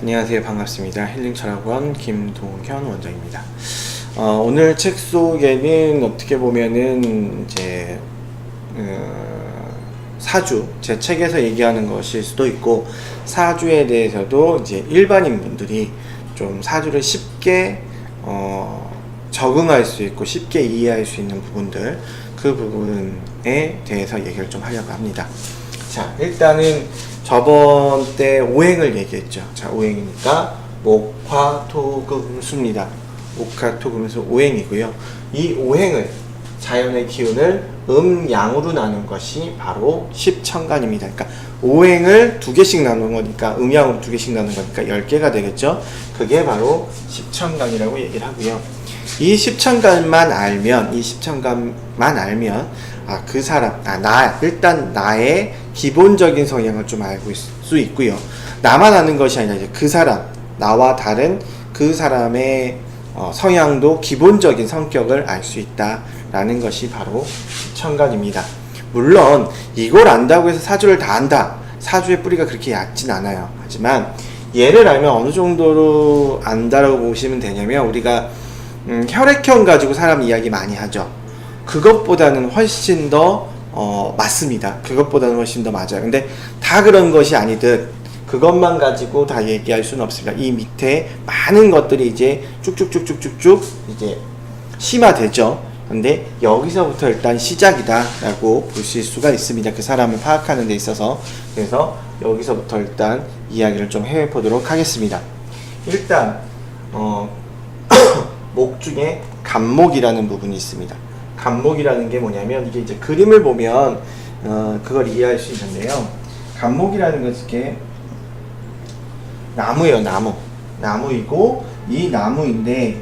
안녕하세요. 반갑습니다. 힐링철학원 김동현 원장입니다. 오늘 책 속에는 어떻게 보면은 이제 사주, 제 책에서 얘기하는 것일 수도 있고, 사주에 대해서도 이제 일반인 분들이 좀 사주를 쉽게 적응할 수 있고 쉽게 이해할 수 있는 부분들, 그 부분에 대해서 얘기를 좀 하려고 합니다. 자, 일단은 저번 때 오행을 얘기했죠. 자, 오행이니까 목화토금수입니다. 목화토금수 오행이고요. 이 오행을, 자연의 기운을 음양으로 나눈 것이 바로 십천간입니다. 그러니까 오행을 두 개씩 나눈 거니까, 음양으로 두 개씩 나눈 거니까 10개가 되겠죠. 그게 바로 십천간이라고 얘기를 하고요. 이 십천간만 알면, 그 사람, 일단 나의 기본적인 성향을 좀 알고 있을 수 있고요. 나만 아는 것이 아니라 이제 그 사람, 나와 다른 그 사람의 성향도, 기본적인 성격을 알 수 있다라는 것이 바로 십천간입니다. 물론 이걸 안다고 해서 사주를 다 안다, 사주의 뿌리가 그렇게 얕진 않아요. 하지만 얘를 알면 어느 정도로 안다라고 보시면 되냐면, 우리가 혈액형 가지고 사람 이야기 많이 하죠. 그것보다는 훨씬 더 맞습니다. 그것보다는 훨씬 더 맞아요. 근데 다 그런 것이 아니듯 그것만 가지고 다 얘기할 수는 없습니다. 이 밑에 많은 것들이 이제 쭉쭉쭉쭉쭉쭉 이제 심화되죠. 근데 여기서부터 일단 시작이다 라고 보실 수가 있습니다. 그 사람을 파악하는 데 있어서. 그래서 여기서부터 일단 이야기를 좀 해보도록 하겠습니다. 일단 목 중에 간목이라는 부분이 있습니다. 간목이라는 게 뭐냐면, 이게 이제 그림을 보면 그걸 이해할 수 있는데요. 간목이라는 것은 이게 나무예요. 나무이고, 이 나무인데,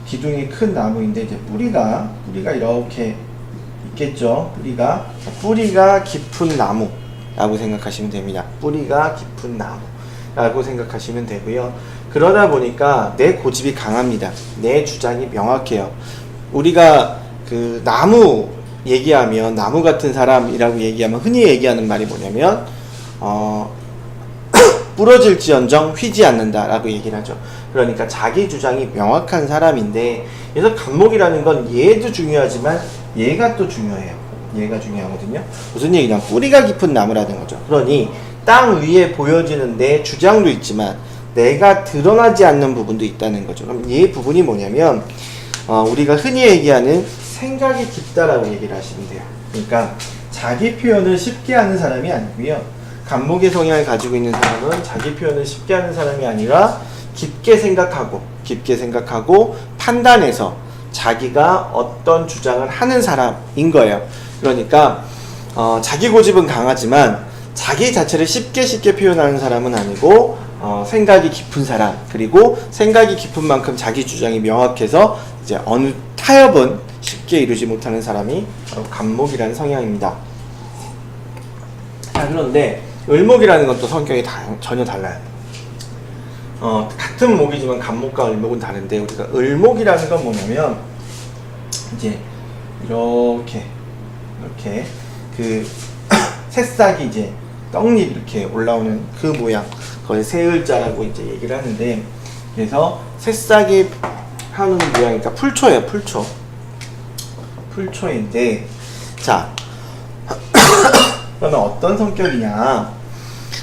기둥이 큰 나무인데 이제 뿌리가 이렇게 있겠죠. 뿌리가 깊은 나무라고 생각하시면 됩니다. 뿌리가 깊은 나무라고 생각하시면 되고요. 그러다 보니까 내 고집이 강합니다. 내 주장이 명확해요. 우리가 그 나무 얘기하면, 나무 같은 사람이라고 얘기하면 흔히 얘기하는 말이 뭐냐면 부러질지언정 휘지 않는다 라고 얘기를 하죠. 그러니까 자기 주장이 명확한 사람인데, 그래서 간목이라는 건 얘도 중요하지만 얘가 또 중요해요. 얘가 중요하거든요. 무슨 얘기냐면 뿌리가 깊은 나무라는 거죠. 그러니 땅 위에 보여지는 내 주장도 있지만 내가 드러나지 않는 부분도 있다는 거죠. 그럼 이 부분이 뭐냐면 우리가 흔히 얘기하는 생각이 깊다라고 얘기를 하시면 돼요. 그러니까 자기 표현을 쉽게 하는 사람이 아니고요. 간목의 성향을 가지고 있는 사람은 자기 표현을 쉽게 하는 사람이 아니라 깊게 생각하고 판단해서 자기가 어떤 주장을 하는 사람인 거예요. 그러니까 자기 고집은 강하지만 자기 자체를 쉽게 표현하는 사람은 아니고, 생각이 깊은 사람, 그리고 생각이 깊은 만큼 자기 주장이 명확해서 이제 어느 타협은 쉽게 이루지 못하는 사람이 바로 간목이라는 성향입니다. 자, 그런데 을목이라는 건 또 성격이 전혀 달라요. 같은 목이지만 간목과 을목은 다른데, 우리가 을목이라는 건 뭐냐면 이제 이렇게 그 새싹이 이제 떡잎 이렇게 올라오는 그 모양, 그걸 새을자라고 이제 얘기를 하는데, 그래서 새싹이 하는 모양이니까 풀초예요. 풀초인데, 자 그러면 어떤 성격이냐,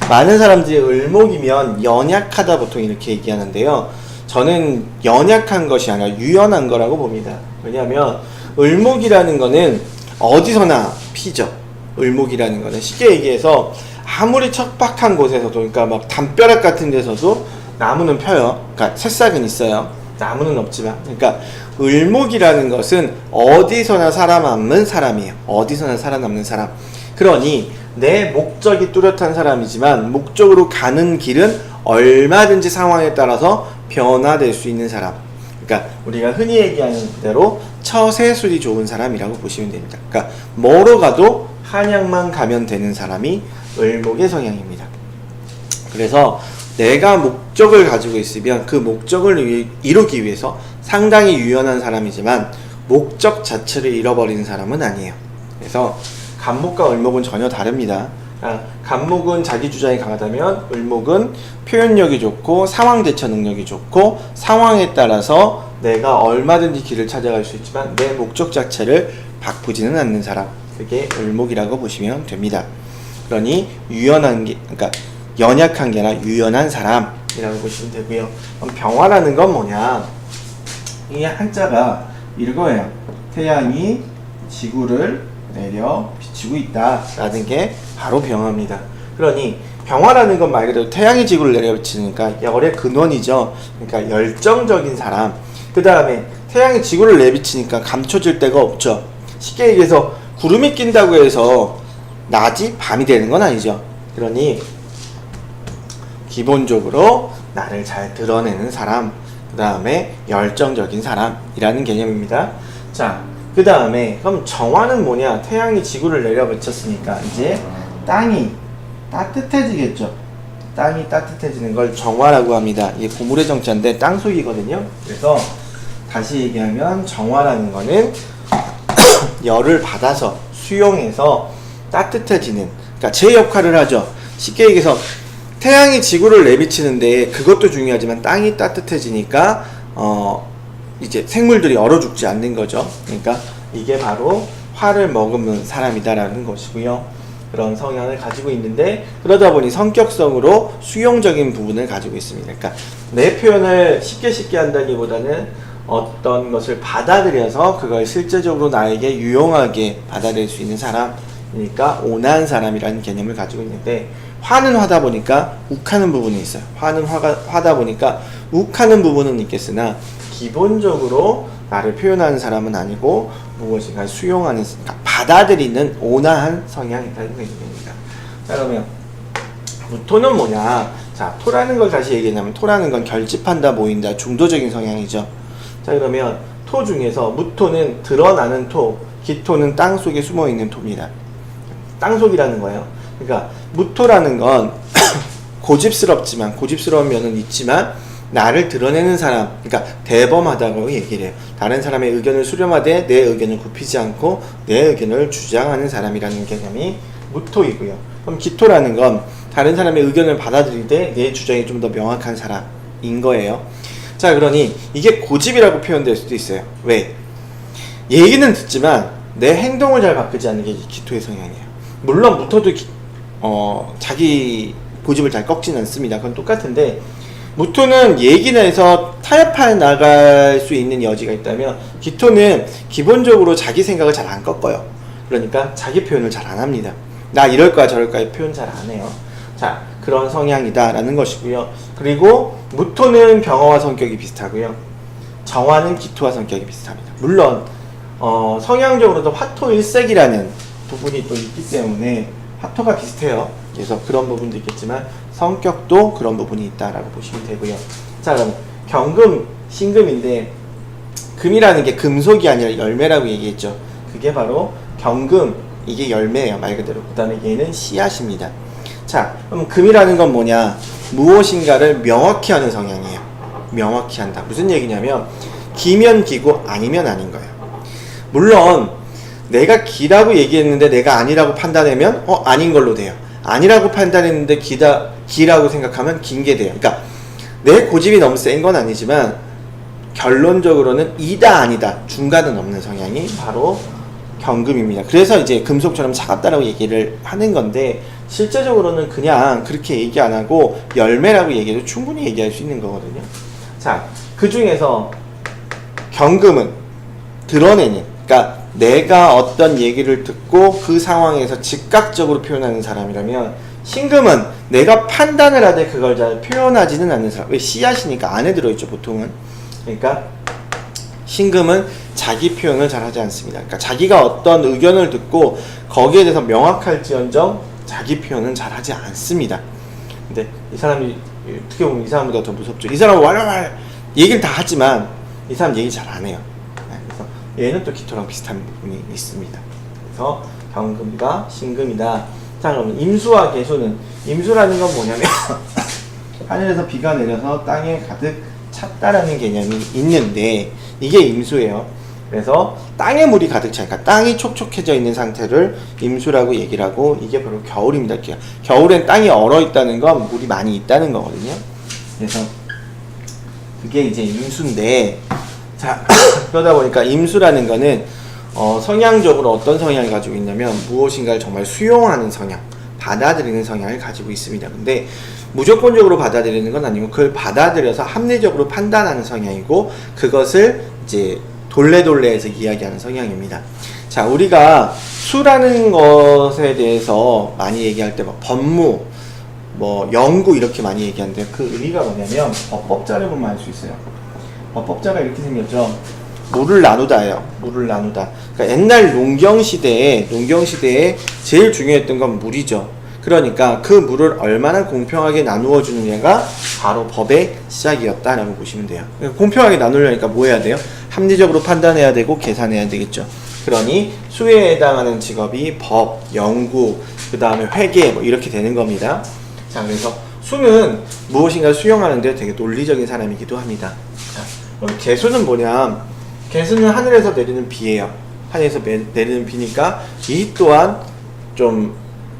많은 사람들이 을목이면 연약하다 보통 이렇게 얘기하는데요. 저는 연약한 것이 아니라 유연한 거라고 봅니다. 왜냐하면 을목이라는 거는 어디서나 피죠. 을목이라는 거는 쉽게 얘기해서 아무리 척박한 곳에서도, 그러니까 막 담벼락 같은 데서도 나무는 펴요. 그러니까 새싹은 있어요. 나무는 없지만. 그러니까 을목이라는 것은 어디서나 살아남는 사람이에요. 어디서나 살아남는 사람. 그러니 내 목적이 뚜렷한 사람이지만 목적으로 가는 길은 얼마든지 상황에 따라서 변화될 수 있는 사람. 그러니까 우리가 흔히 얘기하는 대로 처세술이 좋은 사람이라고 보시면 됩니다. 그러니까 뭐로 가도 한양만 가면 되는 사람이 을목의 성향입니다. 그래서 내가 목적을 가지고 있으면 그 목적을 이루기 위해서 상당히 유연한 사람이지만 목적 자체를 잃어버리는 사람은 아니에요. 그래서 간목과 을목은 전혀 다릅니다. 간목은 자기 주장이 강하다면 을목은 표현력이 좋고 상황 대처 능력이 좋고 상황에 따라서 내가 얼마든지 길을 찾아갈 수 있지만 내 목적 자체를 바꾸지는 않는 사람, 그게 을목이라고 보시면 됩니다. 그러니 유연한 게, 그러니까 연약한 게 아니라 유연한 사람이라고 보시면 되고요. 그럼 병화라는 건 뭐냐? 이 한자가 이거예요. 태양이 지구를 내려 비추고 있다라는 게 바로 병화입니다. 그러니 병화라는 건 말 그대로 태양이 지구를 내려 비추니까 열의 근원이죠. 그러니까 열정적인 사람. 그 다음에 태양이 지구를 내비치니까 감춰질 데가 없죠. 쉽게 얘기해서 구름이 낀다고 해서 낮이 밤이 되는 건 아니죠. 그러니 기본적으로 나를 잘 드러내는 사람, 그 다음에 열정적인 사람이라는 개념입니다. 자, 그 다음에 그럼 정화는 뭐냐? 태양이 지구를 내려비쳤으니까 이제 땅이 따뜻해지겠죠. 땅이 따뜻해지는 걸 정화라고 합니다. 이게 고물의 정자인데 땅속이거든요. 그래서 다시 얘기하면 정화라는 거는 열을 받아서 수용해서 따뜻해지는, 그러니까 제 역할을 하죠. 쉽게 얘기해서 태양이 지구를 내비치는데 그것도 중요하지만 땅이 따뜻해지니까 이제 생물들이 얼어 죽지 않는 거죠. 그러니까 이게 바로 화를 머금는 사람이다라는 것이고요. 그런 성향을 가지고 있는데 그러다 보니 성격성으로 수용적인 부분을 가지고 있습니다. 그러니까 내 표현을 쉽게 한다기보다는 어떤 것을 받아들여서 그걸 실제적으로 나에게 유용하게 받아들일 수 있는 사람이니까 온화한 사람이라는 개념을 가지고 있는데, 화는 화다 보니까 욱하는 부분이 있어요. 화는 화다 보니까 욱하는 부분은 있겠으나 기본적으로 나를 표현하는 사람은 아니고 무엇인가 수용하는, 그러니까 받아들이는 온화한 성향이 있다는 얘기입니다. 자, 그러면 무토는 뭐냐? 자, 토라는 걸 다시 얘기하면 토라는 건 결집한다, 모인다, 중도적인 성향이죠. 자, 그러면 토 중에서 무토는 드러나는 토, 기토는 땅속에 숨어있는 토입니다. 땅속이라는 거예요. 그러니까 무토라는 건 고집스럽지만, 고집스러운 면은 있지만 나를 드러내는 사람, 그러니까 대범하다고 얘기를 해요. 다른 사람의 의견을 수렴하되 내 의견을 굽히지 않고 내 의견을 주장하는 사람이라는 개념이 무토이고요. 그럼 기토라는 건 다른 사람의 의견을 받아들이되 내 주장이 좀 더 명확한 사람인 거예요. 자, 그러니 이게 고집이라고 표현될 수도 있어요. 왜? 얘기는 듣지만 내 행동을 잘 바꾸지 않는 게 기토의 성향이에요. 물론 무토도 자기 고집을 잘 꺾지는 않습니다. 그건 똑같은데 무토는 얘기나 해서 타협해 나갈 수 있는 여지가 있다면 기토는 기본적으로 자기 생각을 잘 안 꺾어요. 그러니까 자기 표현을 잘 안 합니다. 나 이럴 거야 저럴 거야 표현 잘 안 해요. 자, 그런 성향이다 라는 것이고요. 그리고 무토는 병화와 성격이 비슷하고요. 정화는 기토와 성격이 비슷합니다. 물론 성향적으로도 화토일색이라는 부분이 또 있기 때문에 화토가 비슷해요. 그래서 그런 부분도 있겠지만 성격도 그런 부분이 있다라고 보시면 되고요. 자, 그럼 경금, 신금인데 금이라는 게 금속이 아니라 열매라고 얘기했죠. 그게 바로 경금, 이게 열매예요, 말 그대로. 그 다음에 얘는 씨앗입니다. 자, 그럼 금이라는 건 뭐냐? 무엇인가를 명확히 하는 성향이에요. 명확히 한다. 무슨 얘기냐면 기면 기고 아니면 아닌 거예요. 물론 내가 기라고 얘기했는데 내가 아니라고 판단하면 아닌 걸로 돼요. 아니라고 판단했는데 기라고 생각하면 긴 게 돼요. 그러니까 내 고집이 너무 센 건 아니지만 결론적으로는 이다 아니다 중간은 없는 성향이 바로 경금입니다. 그래서 이제 금속처럼 차갑다라고 얘기를 하는 건데 실제적으로는 그냥 그렇게 얘기 안 하고 열매라고 얘기해도 충분히 얘기할 수 있는 거거든요. 자, 그 중에서 경금은 드러내는, 그러니까 내가 어떤 얘기를 듣고 그 상황에서 즉각적으로 표현하는 사람이라면, 신금은 내가 판단을 하되 그걸 잘 표현하지는 않는 사람. 왜? 씨앗이니까 안에 들어있죠 보통은. 그러니까 신금은 자기 표현을 잘 하지 않습니다. 그러니까 자기가 어떤 의견을 듣고 거기에 대해서 명확할지언정 자기 표현은 잘 하지 않습니다. 근데 이 사람이 어떻게 보면 이 사람보다 더 무섭죠. 이 사람은 왈왈 얘기를 다 하지만 이 사람 얘기 잘 안 해요. 그래서 얘는 또 기토랑 비슷한 부분이 있습니다. 그래서 경금과 신금이다. 자, 그러면 임수와 계수는, 임수라는 건 뭐냐면 하늘에서 비가 내려서 땅에 가득 찼다라는 개념이 있는데 이게 임수예요. 그래서 땅에 물이 가득 차, 그러니까 땅이 촉촉해져 있는 상태를 임수라고 얘기를 하고, 이게 바로 겨울입니다. 겨울엔 땅이 얼어 있다는 건 물이 많이 있다는 거거든요. 그래서 그게 이제 임수인데, 자 그러다 보니까 임수라는 거는 성향적으로 어떤 성향을 가지고 있냐면 무엇인가를 정말 수용하는 성향, 받아들이는 성향을 가지고 있습니다. 근데 무조건적으로 받아들이는 건 아니고 그걸 받아들여서 합리적으로 판단하는 성향이고, 그것을 이제 돌래돌래해서 이야기하는 성향입니다. 자, 우리가 수라는 것에 대해서 많이 얘기할 때 막 법무, 뭐 영구 이렇게 많이 얘기하는데, 그 의미가 뭐냐면 법법자를 보면 알 수 있어요. 법법자가 이렇게 생겼죠. 물을 나누다예요. 물을 나누다. 그러니까 옛날 농경시대에 제일 중요했던 건 물이죠. 그러니까 그 물을 얼마나 공평하게 나누어 주느냐가 바로 법의 시작이었다라고 보시면 돼요. 그러니까 공평하게 나누려니까 뭐 해야 돼요? 합리적으로 판단해야 되고 계산해야 되겠죠. 그러니 수에 해당하는 직업이 법, 연구, 그 다음에 회계 뭐 이렇게 되는 겁니다. 자, 그래서 수는 무엇인가 수용하는데 되게 논리적인 사람이기도 합니다. 자, 그럼 개수는 뭐냐? 개수는 하늘에서 내리는 비예요. 하늘에서 내리는 비니까 이 또한 좀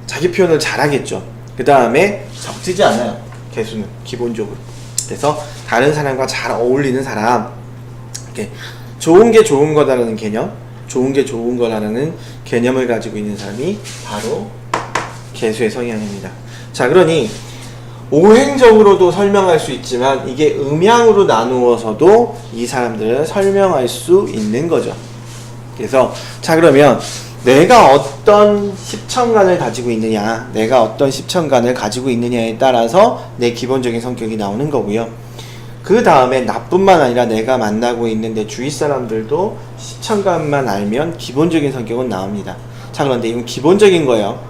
자기 표현을 잘하겠죠. 그 다음에 적지지 않아요. 개수는 기본적으로. 그래서 다른 사람과 잘 어울리는 사람, 이렇게 좋은 게 좋은 거다라는 개념, 좋은 게 좋은 거라는 개념을 가지고 있는 사람이 바로 개수의 성향입니다. 자, 그러니 오행적으로도 설명할 수 있지만 이게 음양으로 나누어서도 이 사람들을 설명할 수 있는 거죠. 그래서 자, 그러면 내가 어떤 십천간을 가지고 있느냐, 내가 어떤 십천간을 가지고 있느냐에 따라서 내 기본적인 성격이 나오는 거고요. 그 다음에 나뿐만 아니라 내가 만나고 있는 내 주위 사람들도 십천간만 알면 기본적인 성격은 나옵니다. 자, 그런데 이건 기본적인 거예요.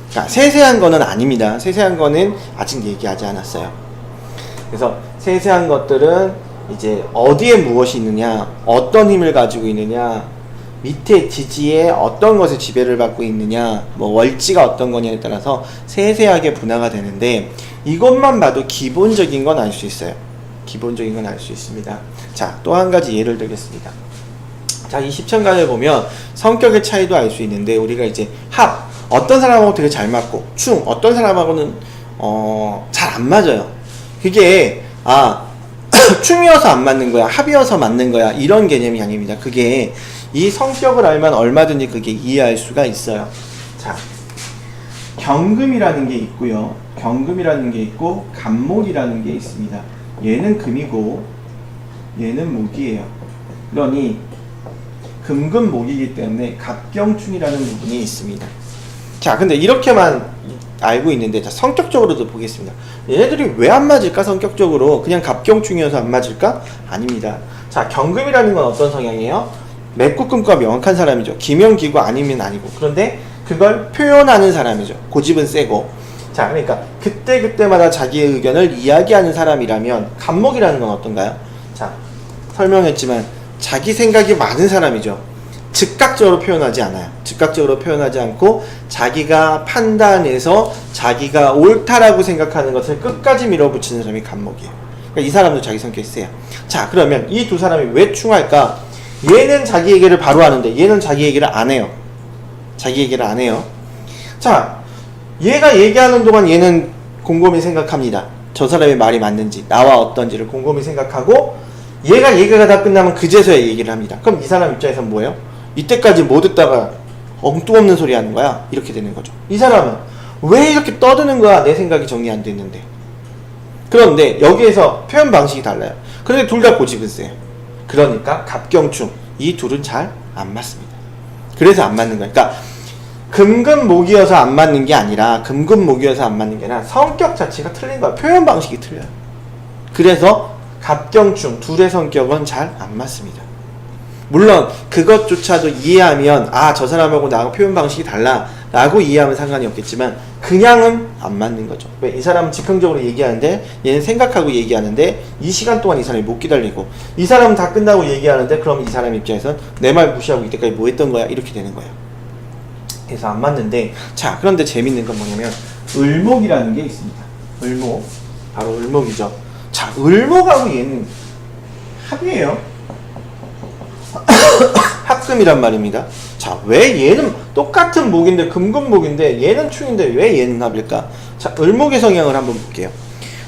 그러니까 세세한 거는 아닙니다. 세세한 거는 아직 얘기하지 않았어요. 그래서 세세한 것들은 이제 어디에 무엇이 있느냐, 어떤 힘을 가지고 있느냐, 밑에 지지에 어떤 것에 지배를 받고 있느냐, 뭐 월지가 어떤 거냐에 따라서 세세하게 분화가 되는데, 이것만 봐도 기본적인 건 알 수 있어요. 기본적인 건 알 수 있습니다. 자, 또 한 가지 예를 들겠습니다. 자, 이 십천간을 보면 성격의 차이도 알 수 있는데, 우리가 이제 합, 어떤 사람하고 되게 잘 맞고, 충, 어떤 사람하고는 잘 안 맞아요. 그게 충이어서 안 맞는 거야, 합이어서 맞는 거야, 이런 개념이 아닙니다. 그게 이 성격을 알면 얼마든지 그게 이해할 수가 있어요. 자, 경금이라는 게 있고요. 경금이라는 게 있고 간목이라는 게 있습니다. 얘는 금이고 얘는 목이에요. 그러니 금금목이기 때문에 갑경충이라는 부분이 있습니다. 자, 근데 이렇게만 알고 있는데, 자, 성격적으로도 보겠습니다. 얘네들이 왜 안 맞을까? 성격적으로 그냥 갑경충이어서 안 맞을까? 아닙니다. 자, 경금이라는 건 어떤 성향이에요? 맺구금과 명확한 사람이죠. 기명기고 아니면 아니고. 그런데 그걸 표현하는 사람이죠. 고집은 세고. 자, 그러니까 그때그때마다 자기의 의견을 이야기하는 사람이라면 간목이라는 건 어떤가요? 자, 설명했지만 자기 생각이 많은 사람이죠. 즉각적으로 표현하지 않아요. 즉각적으로 표현하지 않고 자기가 판단해서 자기가 옳다라고 생각하는 것을 끝까지 밀어붙이는 사람이 간목이에요. 그러니까 이 사람도 자기 성격이 세요. 자, 그러면 이 두 사람이 왜 충할까? 얘는 자기 얘기를 바로 하는데 얘는 자기 얘기를 안 해요. 자기 얘기를 안 해요. 자, 얘가 얘기하는 동안 얘는 곰곰이 생각합니다. 저 사람의 말이 맞는지, 나와 어떤지를 곰곰이 생각하고, 얘가 얘기가 다 끝나면 그제서야 얘기를 합니다. 그럼 이 사람 입장에서는 뭐예요? 이때까지 못 듣다가 엉뚱없는 소리 하는 거야. 이렇게 되는 거죠. 이 사람은 왜 이렇게 떠드는 거야? 내 생각이 정리 안 됐는데. 그런데 여기에서 표현 방식이 달라요. 그런데 둘 다 고집은 세요. 그러니까 갑경충, 이 둘은 잘 안 맞습니다. 그래서 안 맞는 거예요. 그러니까 금금목이어서 안 맞는 게 아니라, 금금목이어서 안 맞는 게 아니라 성격 자체가 틀린 거야. 표현 방식이 틀려요. 그래서 갑경충 둘의 성격은 잘 안 맞습니다. 물론 그것조차도 이해하면 저 사람하고 나하고 표현 방식이 달라 라고 이해하면 상관이 없겠지만, 그냥은 안 맞는 거죠. 왜? 이 사람은 즉흥적으로 얘기하는데 얘는 생각하고 얘기하는데, 이 시간 동안 이 사람이 못 기다리고, 이 사람은 다 끝나고 얘기하는데 그럼 이 사람 입장에선 내 말 무시하고 이때까지 뭐 했던 거야? 이렇게 되는 거예요. 그래서 안 맞는데, 자, 그런데 재밌는 건 뭐냐면 을목이라는 게 있습니다. 을목, 바로 을목이죠. 자, 을목하고 얘는 합이에요. 화금이란 말입니다. 자, 왜 얘는 똑같은 목인데 금금목인데 얘는 충인데 왜 얘는 합일까? 자, 을목의 성향을 한번 볼게요.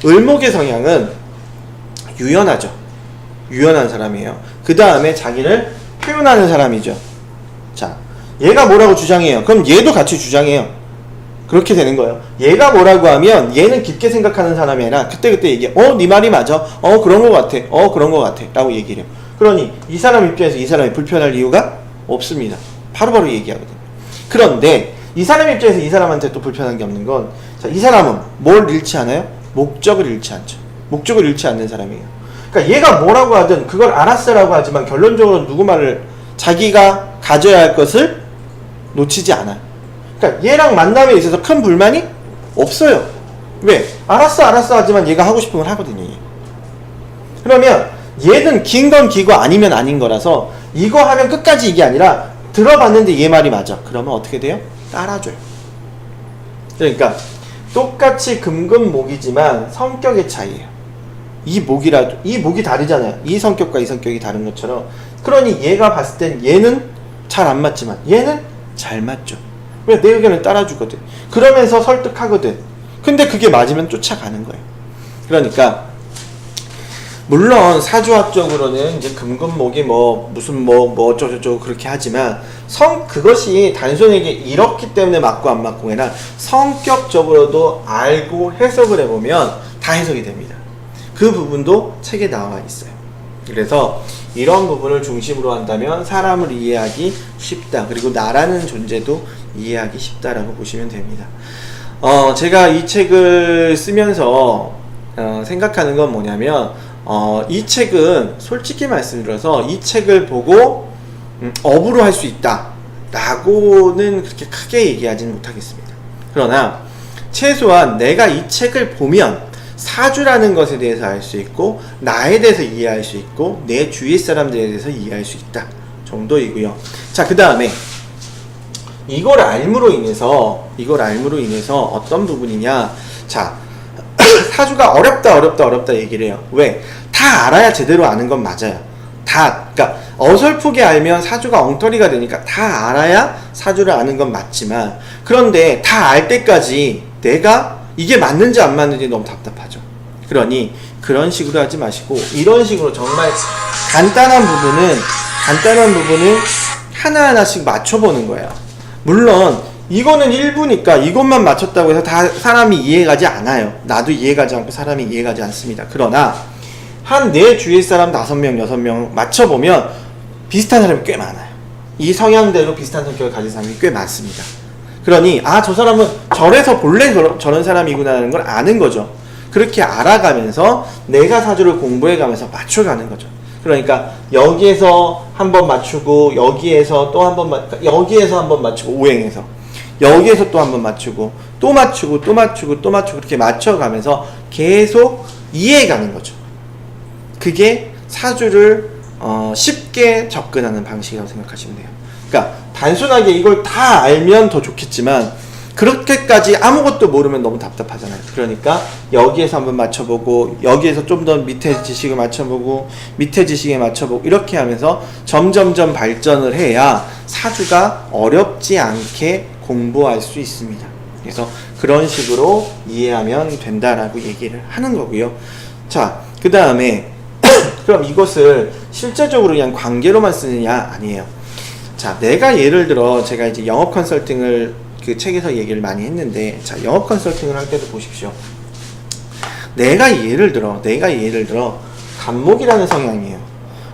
을목의 성향은 유연하죠. 유연한 사람이에요. 그 다음에 자기를 표현하는 사람이죠. 자, 얘가 뭐라고 주장해요. 그럼 얘도 같이 주장해요. 그렇게 되는 거예요. 얘가 뭐라고 하면 얘는 깊게 생각하는 사람이 아니라 그때그때 얘기해. 네 말이 맞아. 그런 거 같아. 그런 거 같아. 라고 얘기를 해요. 그러니 이 사람 입장에서 이 사람이 불편할 이유가 없습니다. 바로바로 얘기하거든요. 그런데 이 사람 입장에서 이 사람한테 또 불편한 게 없는 건, 자, 이 사람은 뭘 잃지 않아요? 목적을 잃지 않죠. 목적을 잃지 않는 사람이에요. 그러니까 얘가 뭐라고 하든 그걸 알았어라고 하지만 결론적으로 누구 말을, 자기가 가져야 할 것을 놓치지 않아요. 그러니까 얘랑 만남에 있어서 큰 불만이 없어요. 왜? 알았어 하지만 얘가 하고 싶은 걸 하거든요. 얘. 그러면 얘는 긴 건 기고 아니면 아닌 거라서 이거 하면 끝까지 이게 아니라 들어봤는데 얘 말이 맞아. 그러면 어떻게 돼요? 따라줘요. 그러니까 똑같이 금금목이지만 성격의 차이예요. 이 목이 다르잖아요. 이 성격과 이 성격이 다른 것처럼. 그러니 얘가 봤을 땐 얘는 잘 안 맞지만 얘는 잘 맞죠. 왜? 내 의견을 따라주거든. 그러면서 설득하거든. 근데 그게 맞으면 쫓아가는 거예요. 그러니까 물론 사주학적으로는 이제 금금목이 무슨 어쩌고저쩌고 그렇게 하지만 그것이 단순하게 이렇기 때문에 맞고 안 맞고가 아니라 성격적으로도 알고 해석을 해보면 다 해석이 됩니다. 그 부분도 책에 나와 있어요. 그래서 이런 부분을 중심으로 한다면 사람을 이해하기 쉽다. 그리고 나라는 존재도 이해하기 쉽다라고 보시면 됩니다. 제가 이 책을 쓰면서 생각하는 건 뭐냐면 이 책은 솔직히 말씀드려서 이 책을 보고 업으로 할 수 있다 라고는 그렇게 크게 얘기하지는 못하겠습니다. 그러나 최소한 내가 이 책을 보면 사주라는 것에 대해서 알 수 있고 나에 대해서 이해할 수 있고 내 주위 사람들에 대해서 이해할 수 있다 정도이고요. 자, 그 다음에 이걸 알므로 인해서 어떤 부분이냐. 자, 사주가 어렵다 얘기를 해요. 왜? 다 알아야 제대로 아는 건 맞아요. 그러니까 어설프게 알면 사주가 엉터리가 되니까 다 알아야 사주를 아는 건 맞지만, 그런데 다 알 때까지 내가 이게 맞는지 안 맞는지 너무 답답하죠. 그러니 그런 식으로 하지 마시고 이런 식으로 정말 간단한 부분을 하나하나씩 맞춰보는 거예요. 물론 이거는 1부니까 이것만 맞췄다고 해서 다 사람이 이해가지 않아요. 나도 이해가지 않고 사람이 이해가지 않습니다. 그러나 한 내 주위 사람 5명, 6명 맞춰보면 비슷한 사람이 꽤 많아요. 이 성향대로 비슷한 성격을 가진 사람이 꽤 많습니다. 그러니 저 사람은 저래서 본래 저런 사람이구나 하는 걸 아는 거죠. 그렇게 알아가면서 내가 사주를 공부해가면서 맞춰가는 거죠. 그러니까 여기에서 한번 맞추고 여기에서 또 한번 여기에서 한번 맞추고 오행에서 여기에서 또 한번 맞추고 또 맞추고 이렇게 맞춰가면서 계속 이해해가는 거죠. 그게 사주를 쉽게 접근하는 방식이라고 생각하시면 돼요. 그러니까 단순하게 이걸 다 알면 더 좋겠지만 그렇게까지 아무것도 모르면 너무 답답하잖아요. 그러니까 여기에서 한번 맞춰보고 여기에서 좀 더 밑에 지식을 맞춰보고 밑에 지식에 맞춰보고 이렇게 하면서 점점점 발전을 해야 사주가 어렵지 않게 공부할 수 있습니다. 그래서 그런 식으로 이해하면 된다라고 얘기를 하는 거고요. 자, 그 다음에 그럼 이것을 실제적으로 그냥 관계로만 쓰느냐? 아니에요. 자, 내가 예를 들어 제가 이제 영업 컨설팅을 그 책에서 얘기를 많이 했는데, 자, 영업 컨설팅을 할 때도 보십시오. 내가 예를 들어 간목이라는 성향이에요.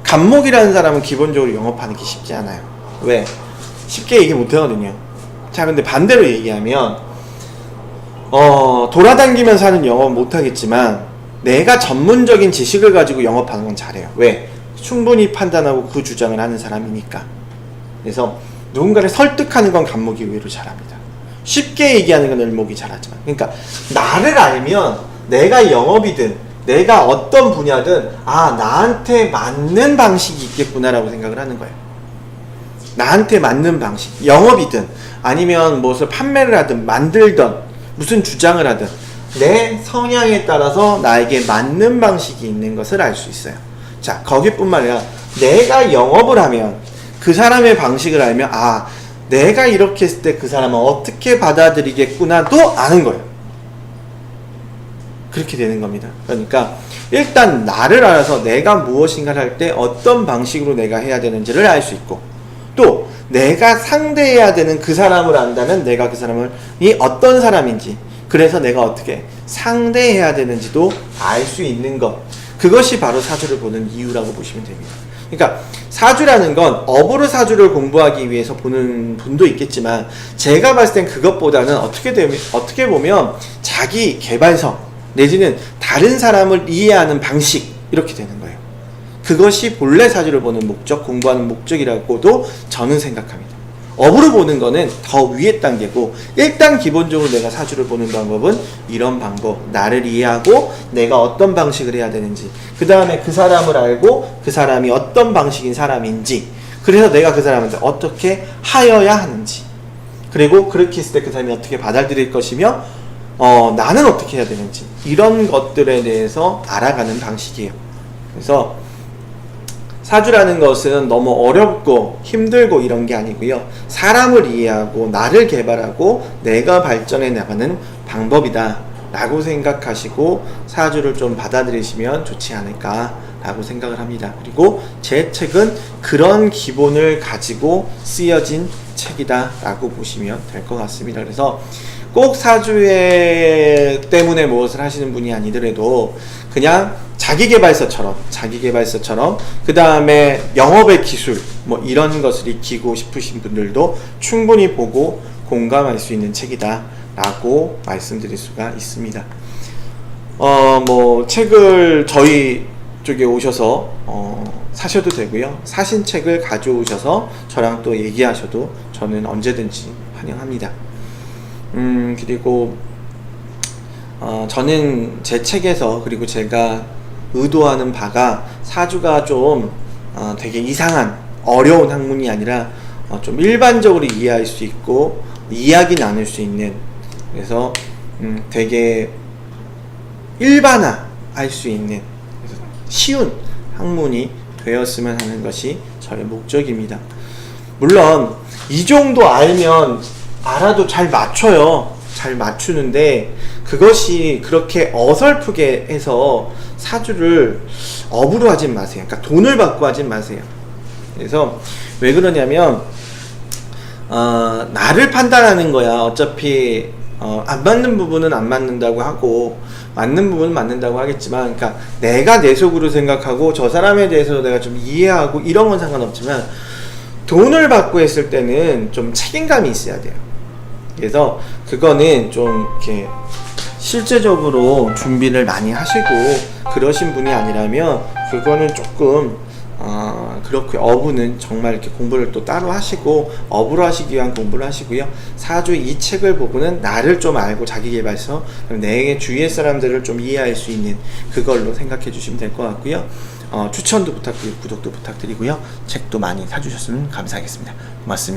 간목이라는 사람은 기본적으로 영업하는 게 쉽지 않아요. 왜? 쉽게 얘기 못 하거든요. 자, 근데 반대로 얘기하면 돌아다니면서 하는 영업은 못 하겠지만 내가 전문적인 지식을 가지고 영업하는 건 잘해요. 왜? 충분히 판단하고 그 주장을 하는 사람이니까. 그래서 누군가를 설득하는 건 간목이 의외로 잘합니다. 쉽게 얘기하는 건 을목이 잘하지만. 그러니까 나를 알면 내가 영업이든 내가 어떤 분야든 나한테 맞는 방식이 있겠구나라고 생각을 하는 거예요. 나한테 맞는 방식. 영업이든 아니면 무엇을 판매를 하든 만들든 무슨 주장을 하든 내 성향에 따라서 나에게 맞는 방식이 있는 것을 알 수 있어요. 자, 거기뿐만 아니라 내가 영업을 하면 그 사람의 방식을 알면 아 내가 이렇게 했을 때 그 사람은 어떻게 받아들이겠구나도 아는 거예요. 그렇게 되는 겁니다. 그러니까 일단 나를 알아서 내가 무엇인가를 할 때 어떤 방식으로 내가 해야 되는지를 알 수 있고, 또 내가 상대해야 되는 그 사람을 안다면 내가 그 사람이 어떤 사람인지, 그래서 내가 어떻게 상대해야 되는지도 알 수 있는 것, 그것이 바로 사주를 보는 이유라고 보시면 됩니다. 그러니까 사주라는 건 업으로 사주를 공부하기 위해서 보는 분도 있겠지만, 제가 봤을 땐 그것보다는 어떻게 보면 자기 개발서 내지는 다른 사람을 이해하는 방식, 이렇게 되는 거예요. 그것이 본래 사주를 보는 목적, 공부하는 목적이라고도 저는 생각합니다. 업으로 보는 거는 더 위의 단계고, 일단 기본적으로 내가 사주를 보는 방법은 이런 방법, 나를 이해하고 내가 어떤 방식을 해야 되는지, 그 다음에 그 사람을 알고 그 사람이 어떤 방식인 사람인지, 그래서 내가 그 사람한테 어떻게 하여야 하는지, 그리고 그렇게 했을 때 그 사람이 어떻게 받아들일 것이며 나는 어떻게 해야 되는지, 이런 것들에 대해서 알아가는 방식이에요. 그래서 사주라는 것은 너무 어렵고 힘들고 이런 게 아니고요, 사람을 이해하고 나를 개발하고 내가 발전해 나가는 방법이다 라고 생각하시고 사주를 좀 받아들이시면 좋지 않을까 라고 생각을 합니다. 그리고 제 책은 그런 기본을 가지고 쓰여진 책이다 라고 보시면 될 것 같습니다. 그래서 꼭 사주에 때문에 무엇을 하시는 분이 아니더라도 그냥 자기계발서처럼 그 다음에 영업의 기술 뭐 이런 것을 익히고 싶으신 분들도 충분히 보고 공감할 수 있는 책이다 라고 말씀드릴 수가 있습니다. 뭐 책을 저희 쪽에 오셔서 사셔도 되고요, 사신 책을 가져오셔서 저랑 또 얘기하셔도 저는 언제든지 환영합니다. 그리고 저는 제 책에서, 그리고 제가 의도하는 바가 사주가 좀 되게 이상한 어려운 학문이 아니라 좀 일반적으로 이해할 수 있고 이야기 나눌 수 있는, 그래서 되게 일반화할 수 있는 쉬운 학문이 되었으면 하는 것이 저의 목적입니다. 물론 이 정도 알아도 잘 맞춰요. 잘 맞추는데 그것이 그렇게 어설프게 해서 사주를 업으로 하진 마세요. 그러니까 돈을 받고 하진 마세요. 그래서 왜 그러냐면 나를 판단하는 거야. 어차피 안 맞는 부분은 안 맞는다고 하고 맞는 부분은 맞는다고 하겠지만, 그러니까 내가 내 속으로 생각하고 저 사람에 대해서 내가 좀 이해하고 이런 건 상관없지만 돈을 받고 했을 때는 좀 책임감이 있어야 돼요. 그래서 그거는 좀 이렇게 실제적으로 준비를 많이 하시고 그러신 분이 아니라면 그거는 조금 그렇게 어부는 정말 이렇게 공부를 또 따로 하시고 업으로 하시기 위한 공부를 하시고요. 사주 이 책을 보고는 나를 좀 알고 자기계발서, 내 주위의 사람들을 좀 이해할 수 있는 그걸로 생각해 주시면 될 것 같고요. 추천도 부탁드리고 구독도 부탁드리고요. 책도 많이 사주셨으면 감사하겠습니다. 고맙습니다.